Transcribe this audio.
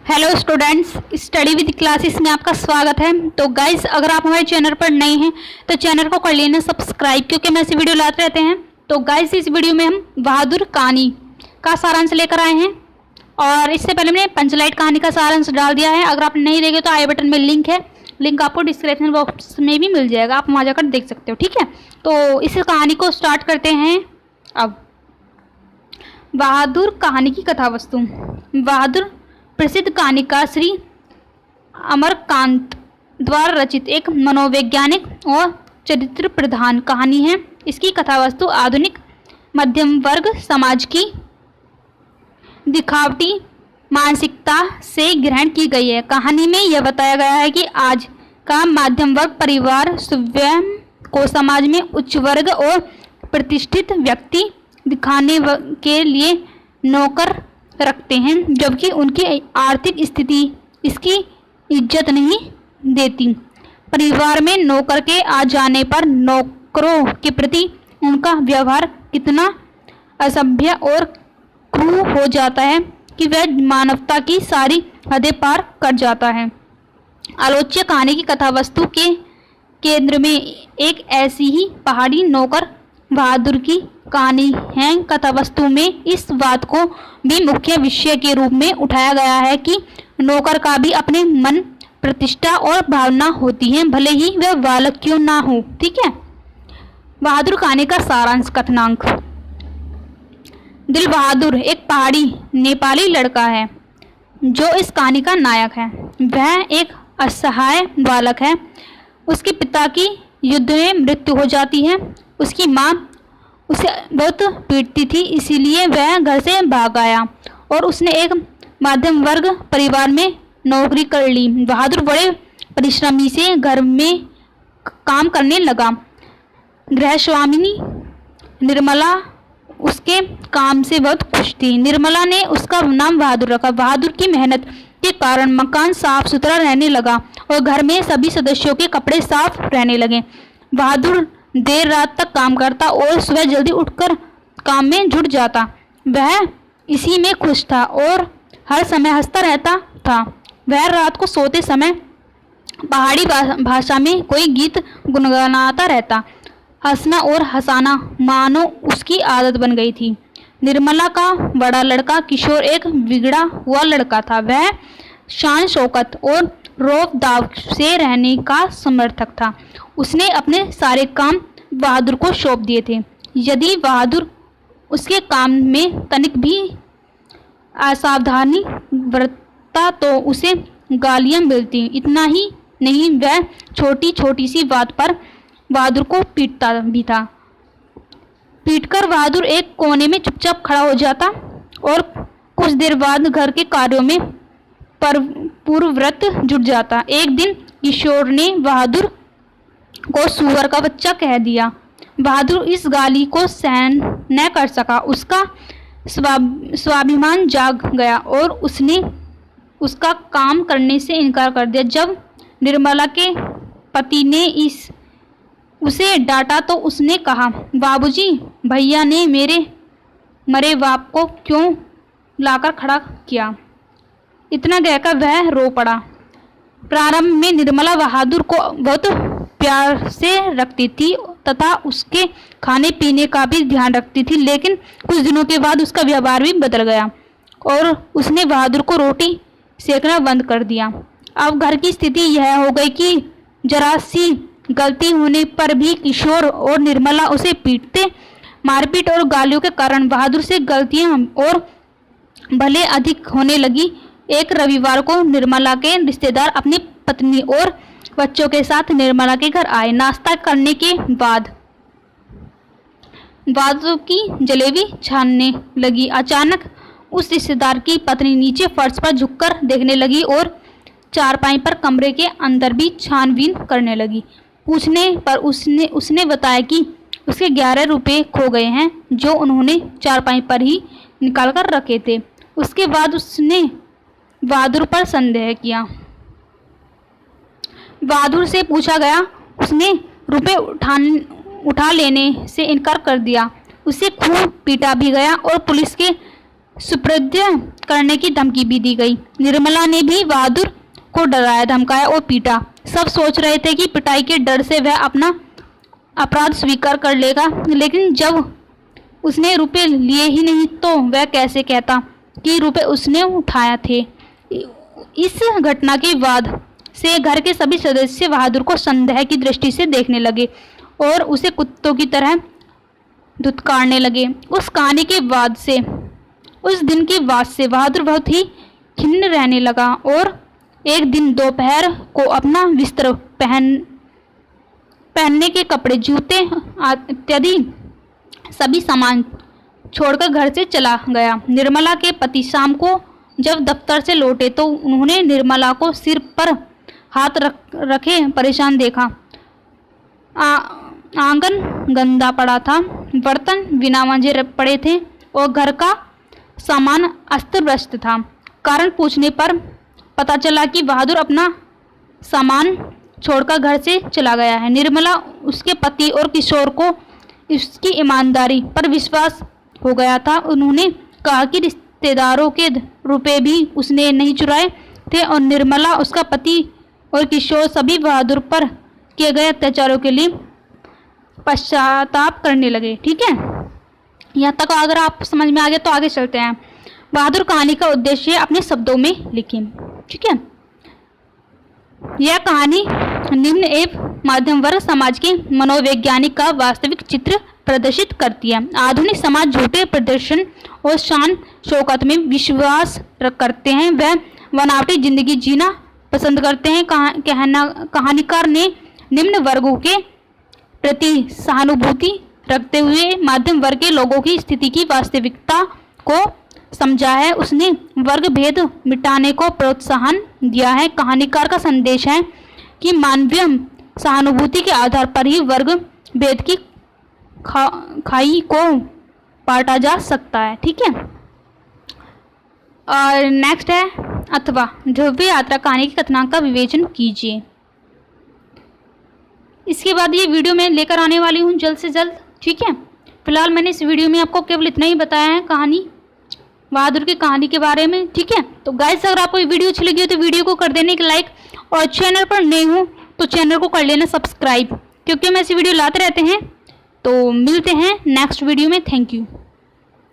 Hello students, study with classes में आपका स्वागत है। तो गाइस, अगर आप हमारे चैनल पर नए हैं तो चैनल को कर लेना सब्सक्राइब, क्योंकि मैं ऐसी वीडियो लाते रहते हैं। तो गाइस, इस वीडियो में हम बहादुर कहानी का सारांश लेकर आए हैं और इससे पहले मैंने पंचलाइट कहानी का सारांश डाल दिया है। अगर आप नहीं देखे तो आई बटन में लिंक है, लिंक आपको डिस्क्रिप्शन बॉक्स में भी मिल जाएगा, आप वहाँ जाकर देख सकते हो। ठीक है, तो इस कहानी को स्टार्ट करते हैं। अब बहादुर कहानी की कथा वस्तु। बहादुर प्रसिद्ध कहानीकार श्री अमरकांत द्वारा रचित एक मनोवैज्ञानिक और चरित्र प्रधान कहानी है। इसकी कथा वस्तु आधुनिक मध्यम वर्ग समाज की दिखावटी मानसिकता से ग्रहण की गई है। कहानी में यह बताया गया है कि आज का मध्यम वर्ग परिवार स्वयं को समाज में उच्च वर्ग और प्रतिष्ठित व्यक्ति दिखाने के लिए नौकर रखते हैं, जबकि उनकी आर्थिक स्थिति इसकी इज्जत नहीं देती। परिवार में नौकर के आ जाने पर नौकरों के प्रति उनका व्यवहार कितना असभ्य और क्रूर हो जाता है कि वह मानवता की सारी हदें पार कर जाता है। आलोच्य कहानी की कथा वस्तु के केंद्र में एक ऐसी ही पहाड़ी नौकर बहादुर की कहानी है। कथा वस्तु में इस बात को भी मुख्य विषय के रूप में उठाया गया है कि नौकर का भी अपने मन, प्रतिष्ठा और भावना होती है, भले ही वह बालक क्यों ना हो। ठीक है, बहादुर कहानी का सारांश कथनांक। दिल बहादुर एक पहाड़ी नेपाली लड़का है जो इस कहानी का नायक है। वह एक असहाय बालक है। उसके पिता की युद्ध में मृत्यु हो जाती है। उसकी माँ उसे बहुत पीटती थी, इसीलिए वह घर से भाग आया और उसने एक मध्यम वर्ग परिवार में नौकरी कर ली। बहादुर बड़े परिश्रमी से घर में काम करने लगा। गृहस्वामिनी निर्मला उसके काम से बहुत खुश थी। निर्मला ने उसका नाम बहादुर रखा। बहादुर की मेहनत के कारण मकान साफ सुथरा रहने लगा और घर में सभी सदस्यों के कपड़े साफ रहने लगे। बहादुर देर रात तक काम करता और सुबह जल्दी उठकर काम में जुट जाता। वह इसी में खुश था और हर समय हंसता रहता था। वह रात को सोते समय पहाड़ी भाषा में कोई गीत गुनगुनाता रहता। हंसना और हंसाना मानो उसकी आदत बन गई थी। निर्मला का बड़ा लड़का किशोर एक बिगड़ा हुआ लड़का था। वह शान शौकत और रौब दाव से रहने का समर्थक था। उसने अपने सारे काम बहादुर को सौंप दिए थे। यदि बहादुर उसके काम में तनिक भी असावधानी बरतता तो उसे गालियां मिलती। इतना ही नहीं, वह छोटी छोटी सी बात पर बहादुर को पीटता भी था। पीटकर बहादुर एक कोने में चुपचाप खड़ा हो जाता और कुछ देर बाद घर के कार्यों में पूर्वव्रत जुट जाता। एक दिन किशोर ने बहादुर को सुअर का बच्चा कह दिया। बहादुर इस गाली को सहन न कर सका। उसका स्वाभिमान जाग गया और उसने उसका काम करने से इनकार कर दिया। जब निर्मला के पति ने उसे डांटा तो उसने कहा, बाबूजी, भैया ने मेरे मरे बाप को क्यों लाकर खड़ा किया। इतना कहकर वह रो पड़ा। प्रारंभ में निर्मला बहादुर को बहुत प्यार से रखती थी तथा उसके खाने पीने का भी ध्यान रखती थी, लेकिन कुछ दिनों के बाद उसका व्यवहार भी बदल गया और उसने बहादुर को रोटी सेकना बंद कर दिया। अब घर की स्थिति यह हो गई कि जरा सी गलती होने पर भी किशोर और निर्मला उसे पीटते। मारपीट और गालियों के कारण बहादुर से गलतियां और भले अधिक होने लगी। एक रविवार को निर्मला के रिश्तेदार अपनी पत्नी और बच्चों के साथ निर्मला के घर आए। नाश्ता करने के बाद बहादुर की जलेबी छानने लगी। अचानक उस रिश्तेदार की पत्नी नीचे फर्श पर झुककर देखने लगी और चारपाई पर कमरे के अंदर भी छानबीन करने लगी। पूछने पर उसने बताया कि उसके 11 रुपये खो गए हैं, जो उन्होंने चारपाई पर ही निकाल कर रखे थे। उसके बाद उसने बहादुर पर संदेह किया। बहादुर से पूछा गया, उसने रुपए उठा लेने से इनकार कर दिया। उसे खूब पीटा भी गया और पुलिस के सुपुर्द करने की धमकी भी दी गई। निर्मला ने भी बहादुर को डराया, धमकाया और पीटा। सब सोच रहे थे कि पिटाई के डर से वह अपना अपराध स्वीकार कर लेगा, लेकिन जब उसने रुपए लिए ही नहीं तो वह कैसे कहता कि रुपए उसने उठाया थे। इस घटना के बाद से घर के सभी सदस्य बहादुर को संदेह की दृष्टि से देखने लगे और उसे कुत्तों की तरह धुतकारने लगे। उस कहानी के बाद से, उस दिन के बाद से बहादुर बहुत ही खिन्न रहने लगा और एक दिन दोपहर को अपना बिस्तर पहनने के कपड़े, जूते इत्यादि सभी सामान छोड़कर घर से चला गया। निर्मला के पति शाम को जब दफ्तर से लौटे तो उन्होंने निर्मला को सिर पर हाथ रखे परेशान देखा। आंगन गंदा पड़ा था, बर्तन बिना मांजे पड़े थे और घर का सामान अस्त व्यस्त था। कारण पूछने पर पता चला कि बहादुर अपना सामान छोड़कर घर से चला गया है। निर्मला, उसके पति और किशोर को उसकी ईमानदारी पर विश्वास हो गया था। उन्होंने कहा कि रिश्तेदारों के रुपए भी उसने नहीं चुराए थे और निर्मला, उसका पति और किशोर सभी बहादुर पर किए गए अत्याचारों के लिए पश्चाताप करने लगे। ठीक है, यहाँ तक अगर आप समझ में आ गया तो आगे चलते हैं। बहादुर कहानी का उद्देश्य अपने शब्दों में लिखें। ठीक है, यह कहानी निम्न एवं मध्यम वर्ग समाज के मनोवैज्ञानिक का वास्तविक चित्र प्रदर्शित करती है। आधुनिक समाज झूठे प्रदर्शन और शान शौकत में विश्वास करते हैं, वह बनावटी जिंदगी जीना पसंद करते हैं। कहानीकार ने निम्न वर्गों के प्रति सहानुभूति रखते हुए मध्यम वर्ग के लोगों की स्थिति की वास्तविकता को समझा है। उसने वर्ग भेद मिटाने को प्रोत्साहन दिया है। कहानीकार का संदेश है कि मानवीय सहानुभूति के आधार पर ही वर्ग भेद की खाई को पाटा जा सकता है। ठीक है, और नेक्स्ट है अथवा ध्रुवीय यात्रा कहानी के कथनांक का विवेचन कीजिए। इसके बाद ये वीडियो मैं लेकर आने वाली हूँ जल्द से जल्द। ठीक है, फिलहाल मैंने इस वीडियो में आपको केवल इतना ही बताया है कहानी, बहादुर की कहानी के बारे में। ठीक है, तो गाइस अगर आपको ये वीडियो अच्छी लगी हो तो वीडियो को कर देने एक लाइक, और चैनल पर नए हो तो चैनल को कर लेना सब्सक्राइब, क्योंकि हम ऐसी वीडियो लाते रहते हैं। तो मिलते हैं नेक्स्ट वीडियो में। Thank you.